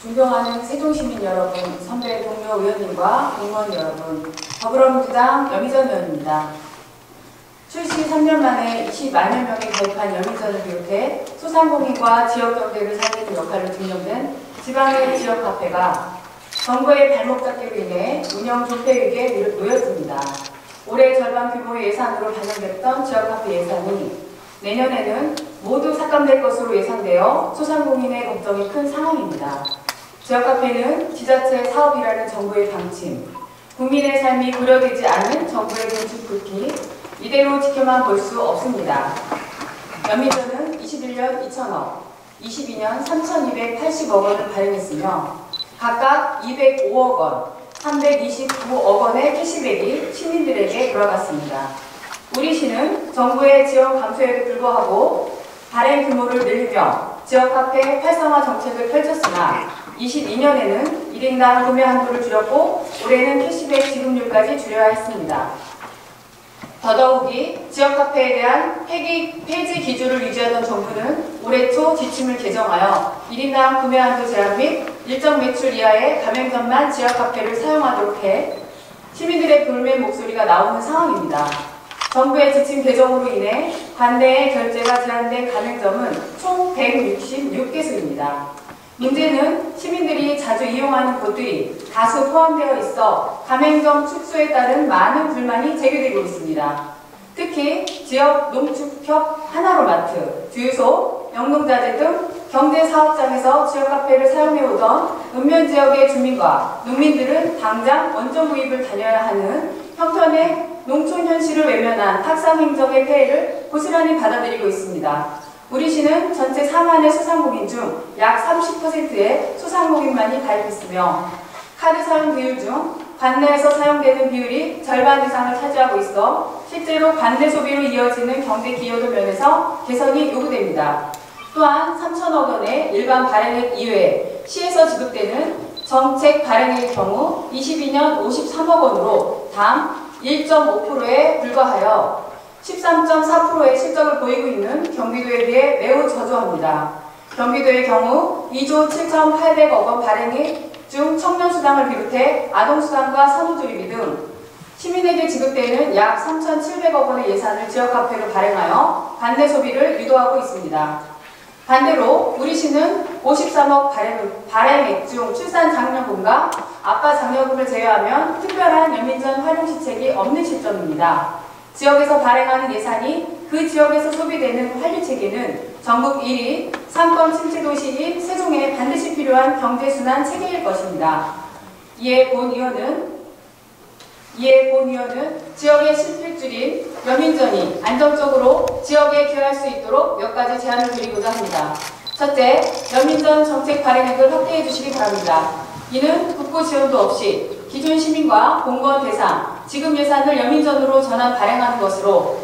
존경하는 세종시민 여러분, 선배 동료 의원님과 공무원 여러분, 더불어민주당 여미전 의원입니다. 출시 3년 만에 20만여 명이 가입한 여미전을 비롯해 소상공인과 지역경제를 살리는 역할을 증명된 지방의 지역카페가 정부의 발목 잡기로 인해 운영 존폐 위기에 놓였습니다. 올해 절반 규모의 예산으로 반영됐던 지역카페 예산이 내년에는 모두 삭감될 것으로 예상되어 소상공인의 걱정이 큰 상황입니다. 지역카페는 지자체 사업이라는 정부의 방침, 국민의 삶이 고려되지 않은 정부의 정책 불기, 이대로 지켜만 볼 수 없습니다. 연미전은 21년 2,000억, 22년 3,280억 원을 발행했으며 각각 205억 원, 329억 원의 캐시백이 시민들에게 돌아갔습니다. 우리 시는 정부의 지원 감소에도 불구하고 발행 규모를 늘리며 지역카페 활성화 정책을 펼쳤으나 22년에는 1인당 구매 한도를 줄였고 올해는 캐시백 지급률까지 줄여야 했습니다. 더더욱이 지역카페에 대한 폐지 기준을 유지하던 정부는 올해 초 지침을 개정하여 1인당 구매 한도 제한 및 일정 매출 이하의 가맹점만 지역카페를 사용하도록 해 시민들의 불매 목소리가 나오는 상황입니다. 정부의 지침 개정으로 인해 관내의 결제가 제한된 가맹점은 총 166개소입니다. 문제는 시민들이 자주 이용하는 곳들이 다수 포함되어 있어 가맹점 축소에 따른 많은 불만이 제기되고 있습니다. 특히 지역 농축협 하나로마트, 주유소, 영농자재 등 경제사업장에서 지역카페를 사용해오던 읍면지역의 주민과 농민들은 당장 원점 구입을 다녀야 하는 형편의 농촌 현실을 외면한 탁상행정의 폐해를 고스란히 받아들이고 있습니다. 우리 시는 전체 4만의 소상공인 중 약 30%의 소상공인만이 가입했으며 카드 사용 비율 중 관내에서 사용되는 비율이 절반 이상을 차지하고 있어 실제로 관내 소비로 이어지는 경제 기여도 면에서 개선이 요구됩니다. 또한 3천억 원의 일반 발행액 이외에 시에서 지급되는 정책 발행액의 경우 22년 53억 원으로 당 1.5%에 불과하여 13.4%의 실적을 보이고 있는 경기도에 비해 매우 저조합니다. 경기도의 경우 2조 7,800억 원 발행액 중 청년수당을 비롯해 아동수당과 산후조리비 등 시민에게 지급되는 약 3,700억 원의 예산을 지역카페로 발행하여 관내 소비를 유도하고 있습니다. 반대로 우리 시는 53억 발행액 중 출산장려금과 아빠장려금을 제외하면 특별한 연민전 활용시책이 없는 시점입니다. 지역에서 발행하는 예산이 그 지역에서 소비되는 환류체계는 전국 1위 상권 침체도시인 세종에 반드시 필요한 경제순환 체계일 것입니다. 이에 본 의원은 지역의 실필줄인 연민전이 안정적으로 지역에 기여할 수 있도록 몇 가지 제안을 드리고자 합니다. 첫째, 연민전 정책 발행액을 확대해 주시기 바랍니다. 이는 국고 지원도 없이 기존 시민과 공무원 대상, 지급 예산을 연민전으로 전환 발행하는 것으로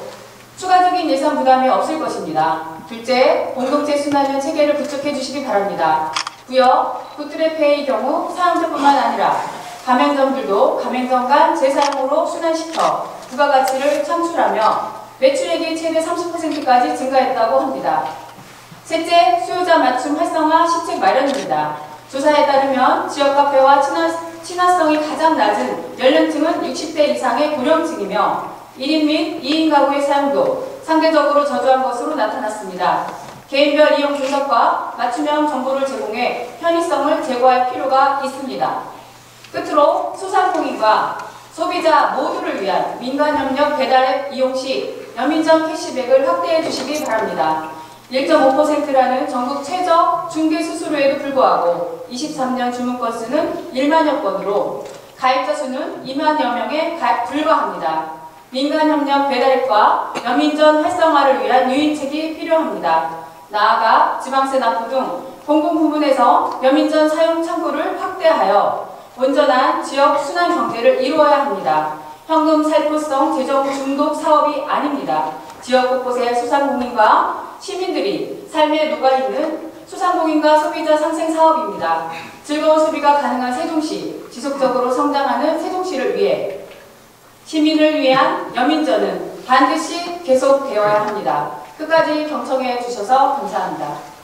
추가적인 예산 부담이 없을 것입니다. 둘째, 공동체 순환형 체계를 구축해 주시기 바랍니다. 부역, 굿드랩페이의 경우 사용자뿐만 아니라 가맹점들도 가맹점 간 재사용으로 순환시켜 부가가치를 창출하며 매출액이 최대 30%까지 증가했다고 합니다. 셋째, 수요자 맞춤 활성화 시책 마련입니다. 조사에 따르면 지역카페와 친화성이 가장 낮은 연령층은 60대 이상의 고령층이며 1인 및 2인 가구의 사용도 상대적으로 저조한 것으로 나타났습니다. 개인별 이용 분석과 맞춤형 정보를 제공해 편의성을 제고할 필요가 있습니다. 끝으로 소상공인과 소비자 모두를 위한 민간협력 배달앱 이용 시 연민전 캐시백을 확대해 주시기 바랍니다. 1.5%라는 전국 최저 중개 수수료에도 불구하고 23년 주문 건수는 1만여 건으로 가입자 수는 2만여 명에 불과합니다. 민간협력 배달앱과 연민전 활성화를 위한 유인책이 필요합니다. 나아가 지방세 납부 등 공공부문에서 연민전 사용 창구를 확대하여 온전한 지역 순환 경제를 이루어야 합니다. 현금 살포성 재정 중독 사업이 아닙니다. 지역 곳곳의 소상공인과 시민들이 삶에 녹아있는 소상공인과 소비자 상생 사업입니다. 즐거운 소비가 가능한 세종시, 지속적으로 성장하는 세종시를 위해 시민을 위한 연민전은 반드시 계속되어야 합니다. 끝까지 경청해 주셔서 감사합니다.